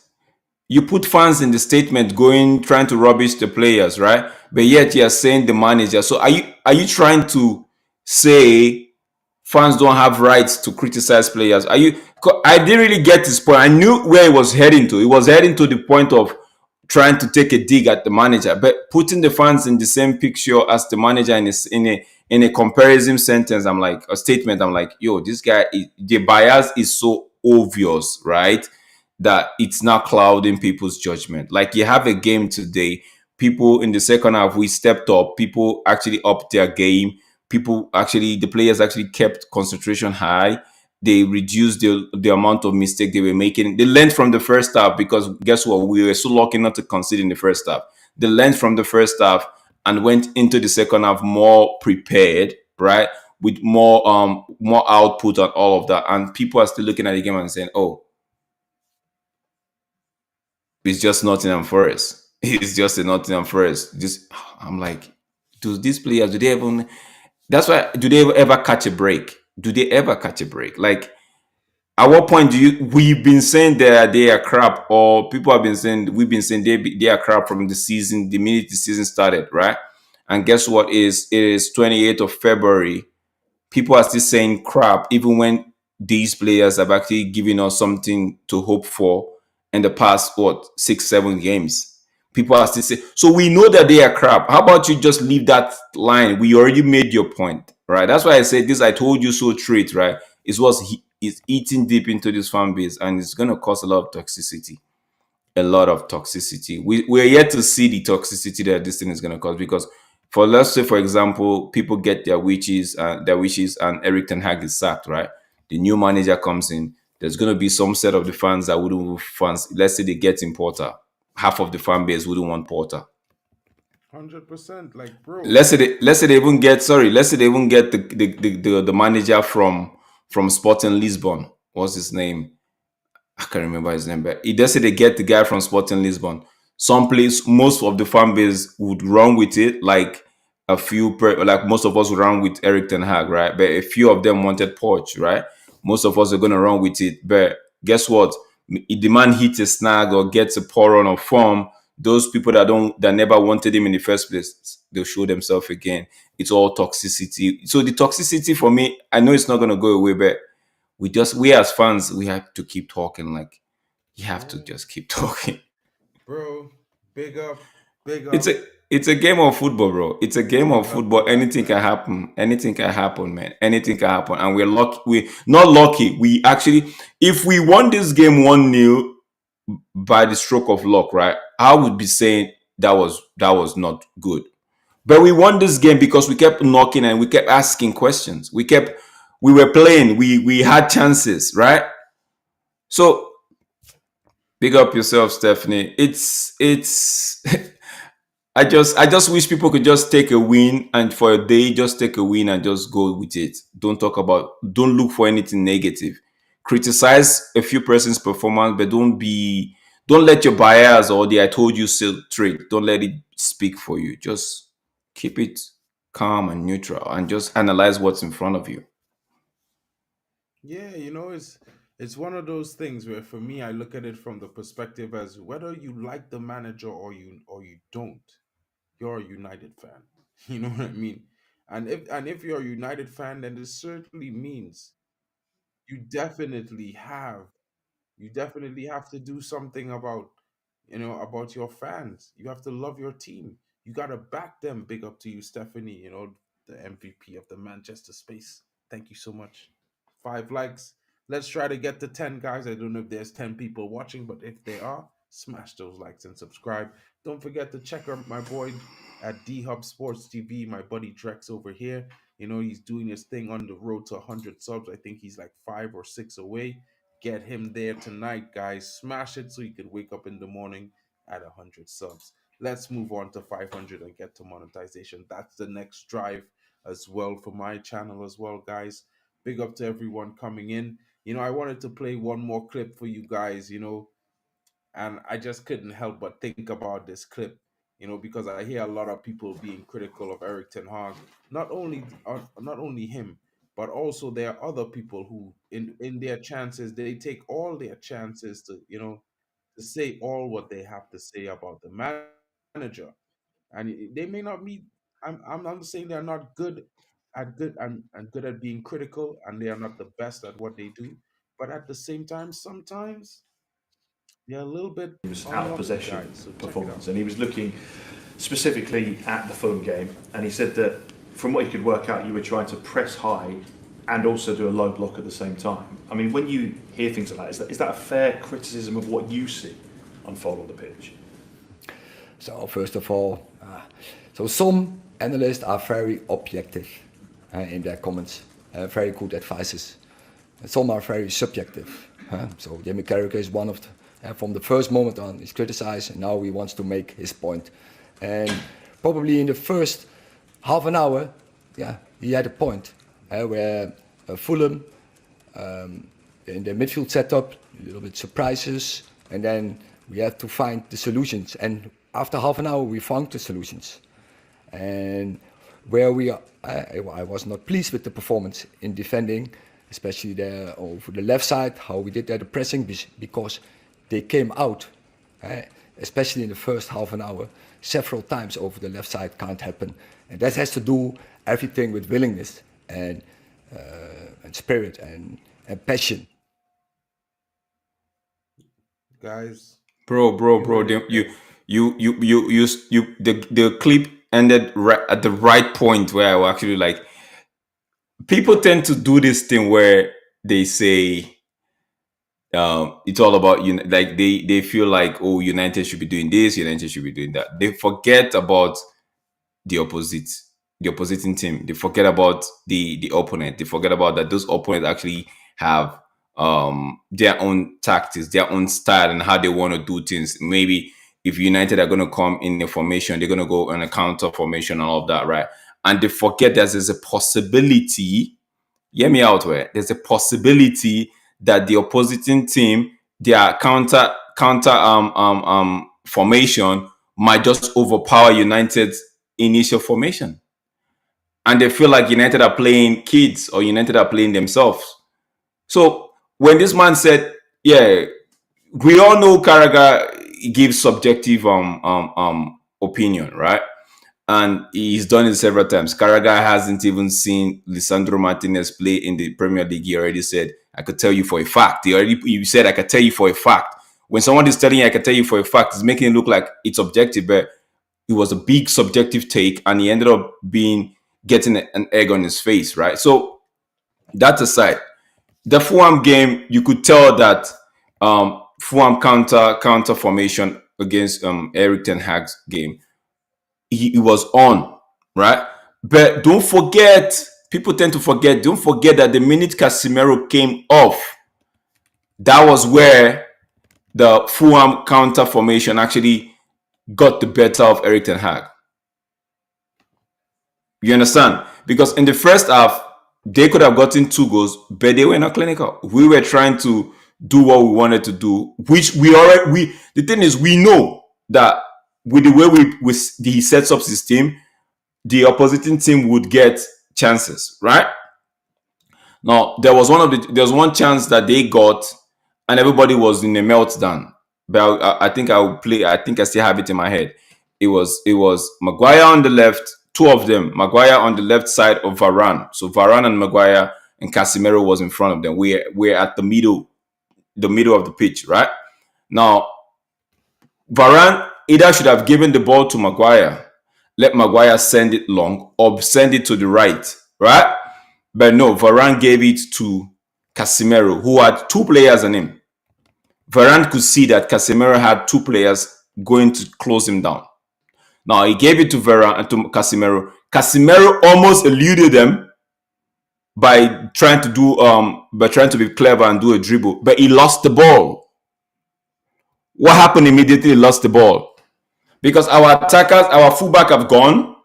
S4: You put fans in the statement going trying to rubbish the players, right? But yet you're saying the manager. So are you trying to say fans don't have rights to criticize players? I didn't really get his point. I knew where he was heading to. He was heading to the point of trying to take a dig at the manager, but putting the fans in the same picture as the manager in a comparison sentence, I'm like, a statement, I'm like, yo, this guy, the bias is so obvious, right? That it's not clouding people's judgment. Like, you have a game today, people in the second half, we stepped up, people actually upped their game, the players actually kept concentration high. They reduced the amount of mistake they were making. They learned from the first half, because guess what? We were so lucky not to concede in the first half. They learned from the first half and went into the second half more prepared, right? With more output and all of that. And people are still looking at the game and saying, "Oh, it's just Nottingham Forest. It's just a Nottingham Forest." I'm like, do these players, do they even? That's why. Do they ever catch a break? Do they ever catch a break? Like, at what point we've been saying they are crap, or people have been saying, we've been saying they are crap from the season, the minute the season started, right? And guess what? It is 28th of February. People are still saying crap, even when these players have actually given us something to hope for in the past, 6-7 games. People are still saying, so we know that they are crap. How about you just leave that line? We already made your point, right? That's why I said this, I told you so trait, right? It's eating deep into this fan base, and it's going to cause a lot of toxicity. A lot of toxicity. We're yet to see the toxicity that this thing is going to cause, because let's say, for example, people get their wishes, and Eric Ten Hag is sacked, right? The new manager comes in. There's going to be some set of the fans that wouldn't fans. Let's say they get in Porter. Half of the fan base wouldn't want Porter.
S1: 100%. Like, bro.
S4: Let's say they even get the manager from Sporting Lisbon. What's his name? I can't remember his name, but let's say they get the guy from Sporting Lisbon. Most of the fan base would run with it, like like most of us would run with Eric Ten Hag, right? But a few of them wanted Poch, right? Most of us are going to run with it. But guess what? If the man hits a snag or gets a poor run of form, those people that never wanted him in the first place, they'll show themselves again. It's all toxicity. So the toxicity, for me, I know it's not going to go away, but we as fans, we have to keep talking. Like, you have to just keep talking.
S1: Bro, big up, big
S4: It's
S1: up,
S4: a game of football, bro. It's a game of
S1: big up to
S4: football.
S1: that,
S4: Anything can
S1: man.
S4: happen. Anything can happen, man. Anything can happen. And we're lucky. We not lucky. We actually, if we won this game 1-0 by the stroke of luck, right? I would be saying that was not good. But we won this game because we kept knocking and we kept asking questions. We were playing. We had chances, right? So big up yourself, Stephanie. It's I just wish people could just take a win, and for a day just take a win and just go with it. Don't look for anything negative. Criticize a few person's performance, but don't let your bias or the "I told you so" trait, don't let it speak for you. Just keep it calm and neutral and just analyze what's in front of you.
S1: Yeah, it's one of those things where, for me, I look at it from the perspective as whether you like the manager or you don't, you're a United fan. You know what I mean? And if you're a United fan, then this certainly means you definitely have you definitely have to do something about your fans. You have to love your team. You got to back them. Big up to you, Stephanie, the MVP of the Manchester space. Thank you so much. 5 likes. Let's try to get to 10, guys. I don't know if there's 10 people watching, but if they are, smash those likes and subscribe. Don't forget to check out my boy at D Hub Sports TV, my buddy Drex over here. He's doing his thing on the road to 100 subs. I think he's like 5 or 6 away. Get him there tonight, guys. Smash it so you can wake up in the morning at 100 subs. Let's move on to 500 and get to monetization. That's the next drive as well for my channel as well, guys. Big up to everyone coming in. I wanted to play one more clip for you guys, and I just couldn't help but think about this clip, because I hear a lot of people being critical of Eric Ten Hag. Not only him, but also there are other people who, in their chances, they take all their chances to say all what they have to say about the manager, and they may not meet. I'm not saying they're not good at being critical, and they are not the best at what they do, but at the same time, sometimes they're a little bit
S5: Team's out of
S1: unlucky,
S5: possession
S1: guys. So check it out.
S5: performance, and he was looking specifically at the Fulham game, and he said that from what he could work out, you were trying to press high and also do a low block at the same time. I mean, when you hear things like that, is that a fair criticism of what you see unfold on the pitch?
S6: So first of all, so some analysts are very objective.
S3: in their comments. Very good advices. Some are very subjective. So Jamie Carragher is one of the, from the first moment on, he's criticized, and now he wants to make his point. And probably in the first half an hour, he had a point where Fulham in the midfield setup, a little bit surprises, and then we have to find the solutions. And after half an hour, we found the solutions. And where we are, I was not pleased with the performance in defending, especially there over the left side, how we did there, the pressing, because they came out, especially in the first half an hour, several times over the left side. Can't happen. And that has to do everything with willingness and spirit and passion.
S1: Guys,
S4: Bro, the clip ended at the right point where I was actually like, people tend to do this thing where they say it's all about like they feel like, oh, United should be doing this, United should be doing that. They forget about the opposing team. They forget about the opponent. They forget about that those opponents actually have their own tactics, their own style, and how they want to do things. Maybe if United are going to come in a formation, they're going to go on a counter formation and all of that, right? And they forget that there's a possibility. Hear me out, where there's a possibility that the opposing team, their counter formation might just overpower United's initial formation, and they feel like United are playing kids or United are playing themselves. So when this man said, "Yeah, we all know Carragher gives subjective opinion, right?" And he's done it several times. Carragher hasn't even seen Lisandro Martinez play in the Premier League. He already said, "I could tell you for a fact." He said, "I could tell you for a fact." When someone is telling you, "I can tell you for a fact," it's making it look like it's objective, but it was a big subjective take, and he ended up getting an egg on his face, right? So that aside, the Fulham game, you could tell that Fulham counter formation against Eric Ten Hag's game, he was on, right? But don't forget, people tend to forget, don't forget that the minute Casemiro came off, that was where the Fulham counter formation actually got the better of Eric Ten Hag. You understand? Because in the first half, they could have gotten 2 goals, but they were not clinical. We were trying to do what we wanted to do, which the thing is, we know that with the way he sets up his team, the opposing team would get chances, right? Now, there was one chance that they got, and everybody was in a meltdown. But I think I still have it in my head. It was Maguire on the left, 2 of them. Maguire on the left side of Varane. So Varane and Maguire and Casemiro was in front of them. We're at the middle of the pitch, right? Now, Varane either should have given the ball to Maguire, let Maguire send it long, or send it to the right, right? But no, Varane gave it to Casemiro, who had 2 players on him. Varane could see that Casemiro had 2 players going to close him down. Now he gave it to Varane and to Casemiro. Casemiro almost eluded them by trying to be clever and do a dribble, but he lost the ball. What happened immediately? He lost the ball because our attackers, our fullback have gone,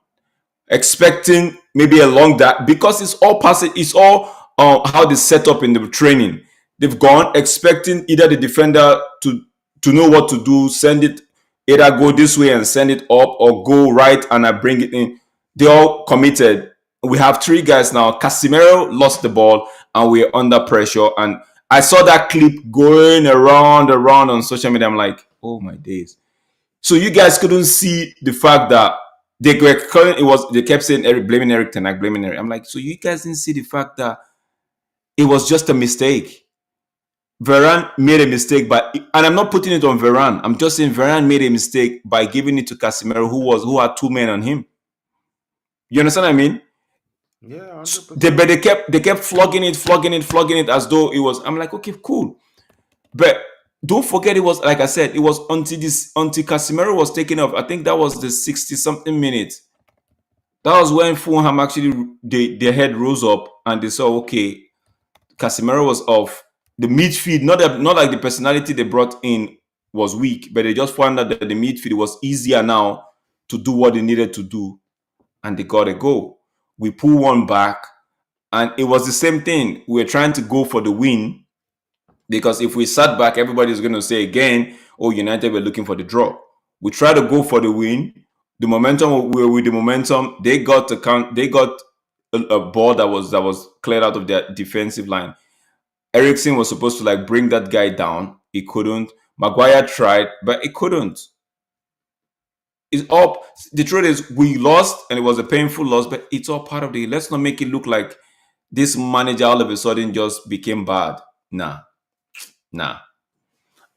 S4: expecting maybe a long that because it's all passing, it's all how they set up in the training. They've gone expecting either the defender to know what to do, send it, either go this way and send it up, or go right and I bring it in. They all committed. We have 3 guys now. Casemiro lost the ball and we're under pressure. And I saw that clip going around on social media. I'm like, oh my days. So you guys couldn't see the fact that they were calling they kept saying blaming Eric Ten Hag, blaming Eric. I'm like, so you guys didn't see the fact that it was just a mistake. Varane made a mistake and I'm not putting it on Varane. I'm just saying Varane made a mistake by giving it to Casemiro, who had 2 men on him. You understand what I mean?
S1: Yeah, 100%.
S4: But they kept flogging it as though it was. I'm like, okay, cool. But don't forget, it was, like I said, it was until Casemiro was taken off. I think that was the 60-something minute. That was when Fulham actually their head rose up and they saw, okay, Casemiro was off. The midfield, not like the personality they brought in was weak, but they just found out that the midfield was easier now to do what they needed to do, and they got a goal. We pull one back, and it was the same thing. We were trying to go for the win because if we sat back, everybody's going to say again, "Oh, United were looking for the draw." We tried to go for the win. The momentum, we were with the momentum. They got to count. They got a ball that was cleared out of their defensive line. Ericsson was supposed to like bring that guy down. He couldn't. Maguire tried, but he couldn't. It's up. The truth is, we lost, and it was a painful loss. But it's all part of the. Let's not make it look like this manager all of a sudden just became bad. Nah.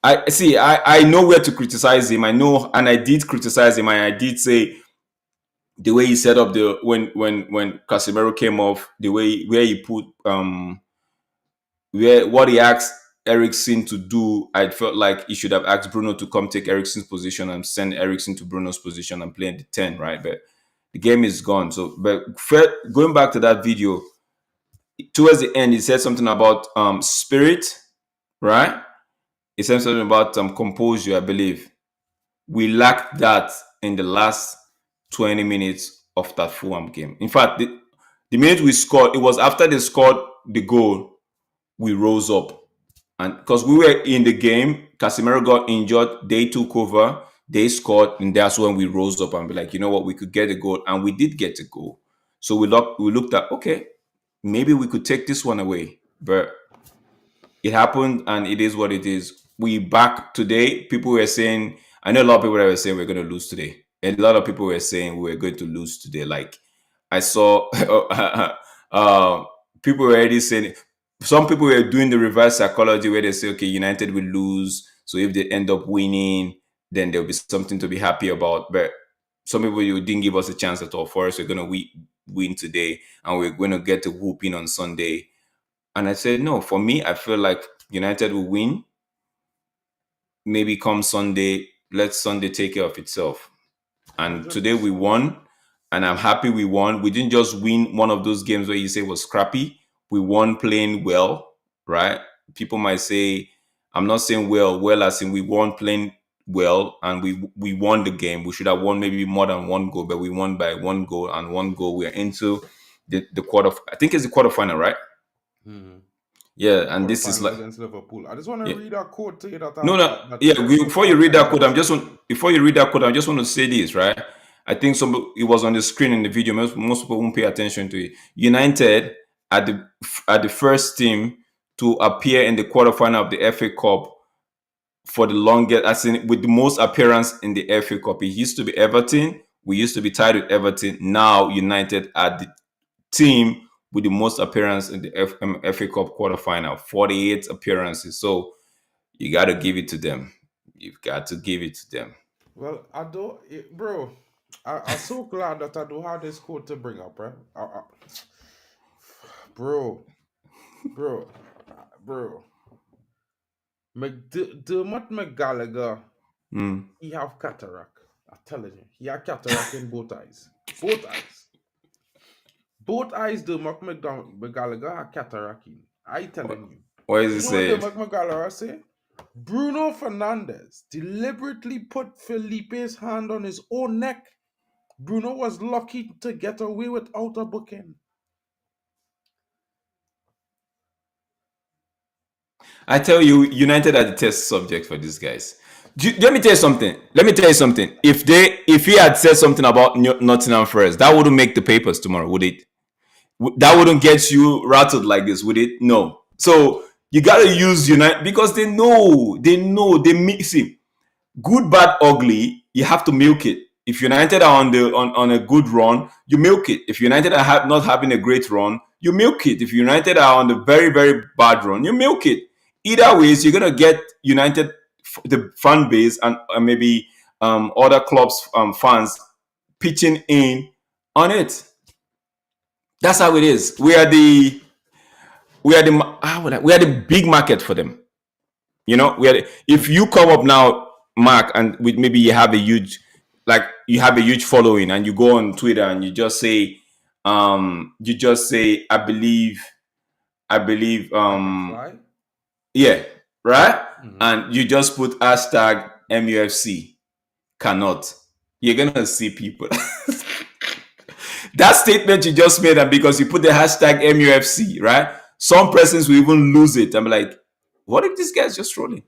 S4: I see. I know where to criticize him. I know, and I did criticize him. And I did say the way he set up the when Casemiro came off, the way where he put where what he asked Ericsson to do, I felt like he should have asked Bruno to come take Ericsson's position and send Ericsson to Bruno's position and play in the 10, right? But the game is gone. So, but going back to that video, towards the end, he said something about spirit, right? He said something about composure, I believe. We lacked that in the last 20 minutes of that Fulham game. In fact, the minute we scored, it was after they scored the goal, we rose up. And because we were in the game, Casemiro got injured, they took over, they scored, and that's when we rose up and be like, you know what, we could get a goal, and we did get a goal. So we looked at, okay, maybe we could take this one away, but it happened, and it is what it is. We back today. People were saying, I know a lot of people that were saying we're going to lose today, and a lot of people were saying we were going to lose today. Like I saw, people were already saying. Some people were doing the reverse psychology where they say, okay, United will lose. So if they end up winning, then there'll be something to be happy about. But some people, you didn't give us a chance at all. For us, we're going to win today and we're going to get a whooping on Sunday. And I said, no, for me, I feel like United will win. Maybe come Sunday, let Sunday take care of itself. And today we won, and I'm happy we won. We didn't just win one of those games where you say it was scrappy. We won playing well, right? People might say, I'm not saying well as in we won playing well, and we won the game. We should have won maybe more than one goal, but we won by one goal, and one goal. We're into the quarter. I think it's the quarterfinal, right?
S1: Mm-hmm.
S4: Yeah, and this is like
S1: against Liverpool. I just want to read a quote to you that.
S4: Before you read that quote, I just want to say this, right? I think it was on the screen in the video. Most people won't pay attention to it. United are the first team to appear in the quarterfinal of the FA Cup for the longest, as in with the most appearance in the FA Cup. It used to be Everton. We used to be tied with Everton. Now United are the team with the most appearance in the FA Cup quarterfinal, 48 appearances. So you got to give it to them. You've got to give it to them.
S1: Well, I do, bro. I'm so glad that I do have this quote to bring up, right? Bro. Dermot McGallagher, he have cataract. I'm telling you, he have cataract in both eyes. Both eyes, Dermot McGallagher have cataract in. I telling you.
S4: What is it saying?
S1: What Dermot McGallagher say? Bruno Fernandes deliberately put Felipe's hand on his own neck. Bruno was lucky to get away without a booking.
S4: I tell you, United are the test subject for these guys. Let me tell you something. If he had said something about Nottingham Forest, that wouldn't make the papers tomorrow, would it? That wouldn't get you rattled like this, would it? No. So you gotta use United because they know. They mix it. Good, bad, ugly. You have to milk it. If United are on a good run, you milk it. If United are not having a great run, you milk it. If United are on the very, very bad run, you milk it. Either ways, you're gonna get United, the fan base, and maybe other clubs' fans pitching in on it. That's how it is. We are the big market for them. You know, if you come up now, Mark, and maybe you have a huge like you have a huge following and you go on Twitter and you just say I believe
S1: I can fly.
S4: yeah, right?
S1: Mm-hmm.
S4: And you just put hashtag MUFC cannot. You're gonna see people. That statement you just made, and because you put the hashtag MUFC, right? Some persons will even lose it. I'm like, what if this guy's just trolling?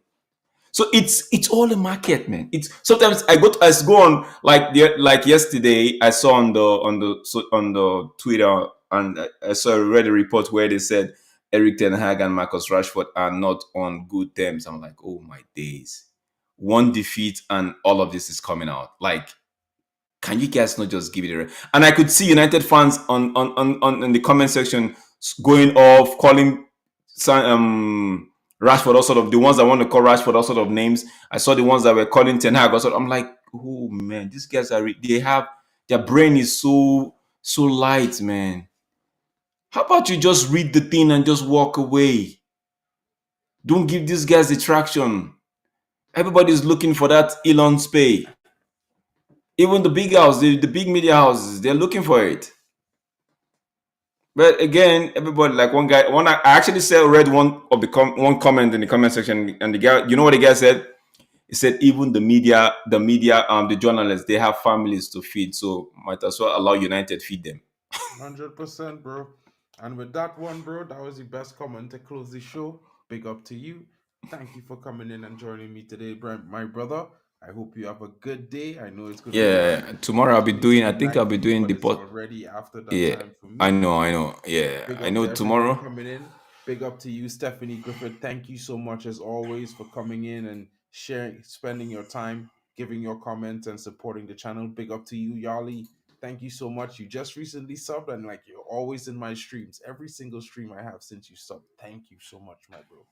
S4: So it's all a market, man. It's sometimes I go on like yesterday I saw on the Twitter, and I saw read a report where they said Eric Ten Hag and Marcus Rashford are not on good terms. I'm like, oh my days, one defeat and all of this is coming out. Like, can you guys not just give it a and I could see United fans on in the comment section going off, calling Rashford all sort of the ones that want to call Rashford all sort of names. I saw the ones that were calling Ten Hag also. I'm like, oh man, these guys they have their brain is so light, man. How about you just read the thing and just walk away? Don't give these guys the traction. Everybody's looking for that Elon's pay. Even the big house, the big media houses, they're looking for it. But again, everybody like I actually read one comment in the comment section, and the guy, you know what the guy said? He said even the journalists, they have families to feed, so might as well allow United feed them.
S1: 100%, bro. And with that one, bro, that was the best comment to close the show. Big up to you. Thank you for coming in and joining me today, my brother. I hope you have a good day. I know it's going to be
S4: Yeah, tomorrow I'll be
S1: usually it's
S4: doing. I think
S1: midnight
S4: I'll
S1: for
S4: be
S1: you,
S4: doing
S1: but
S4: the
S1: it's
S4: pot.
S1: already after that
S4: Yeah,
S1: time for
S4: I
S1: me.
S4: know, I know. Yeah,
S1: Big
S4: I
S1: up
S4: know
S1: to everyone
S4: tomorrow.
S1: coming in. Big up to you, Stephanie Griffith. Thank you so much, as always, for coming in and sharing, spending your time, giving your comments, and supporting the channel. Big up to you, Yali. Thank you so much. You just recently subbed, and like you're always in my streams. Every single stream I have since you subbed. Thank you so much, my bro.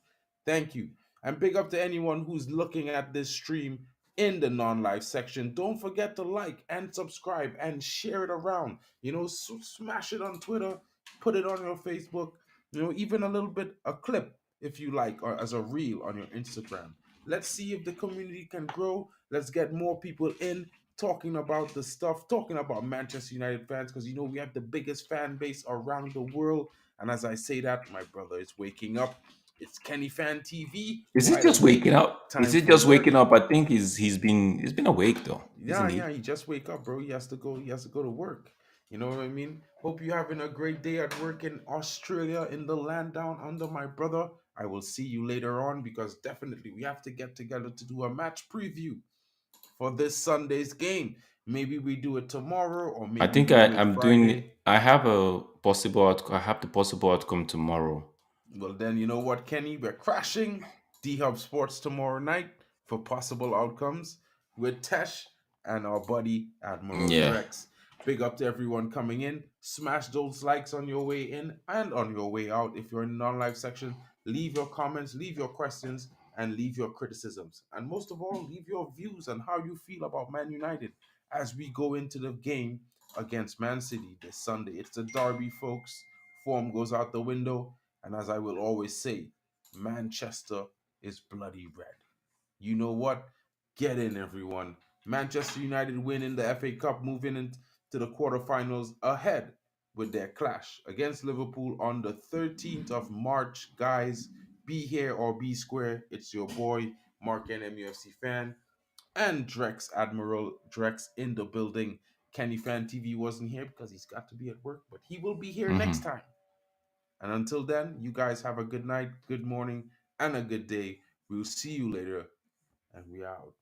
S1: Thank you. And big up to anyone who's looking at this stream in the non-live section. Don't forget to like and subscribe and share it around. Smash it on Twitter, put it on your Facebook, even a little bit, a clip if you like, or as a reel on your Instagram. Let's see if the community can grow. Let's get more people in talking about the stuff, talking about Manchester United fans, because we have the biggest fan base around the world. And as I say that, my brother is waking up. It's Kenny Fan TV,
S4: Is he
S1: wide
S4: just
S1: awake,
S4: waking up? Is
S1: time
S4: he
S1: for
S4: just
S1: work.
S4: waking up? I think he's been awake though,
S1: Yeah,
S4: isn't
S1: yeah,
S4: he?
S1: he just wake up, bro. He has to go to work. You know what I mean? Hope you're having a great day at work in Australia, in the land down under, my brother. I will see you later on, because definitely we have to get together to do a match preview for this Sunday's game. Maybe we do it tomorrow, or
S4: I
S1: maybe
S4: think
S1: we do it
S4: I'm doing.
S1: Friday.
S4: I have a possible. I have the possible outcome tomorrow.
S1: Well, then you know what, Kenny? We're crashing D Hub Sports tomorrow night for possible outcomes with Tesh and our buddy Admiral
S4: Yeah.
S1: Drex. Big up to everyone coming in. Smash those likes on your way in and on your way out. If you're in the non-live section, leave your comments, leave your questions, and leave your criticisms. And most of all, leave your views on how you feel about Man United as we go into the game against Man City this Sunday. It's the derby, folks. Form goes out the window. And as I will always say, Manchester is bloody red. You know what? Get in, everyone. Manchester United winning the FA Cup, moving into the quarterfinals ahead with their clash against Liverpool on the 13th of March. Guys, be here or be square. It's your boy, Mark N. MUFC fan, and Drex, Admiral Drex in the building. Kenny Fan TV wasn't here because he's got to be at work, but he will be here next
S4: Hmm.
S1: time. And until then, you guys have a good night, good morning, and a good day. We'll see you later, and we out.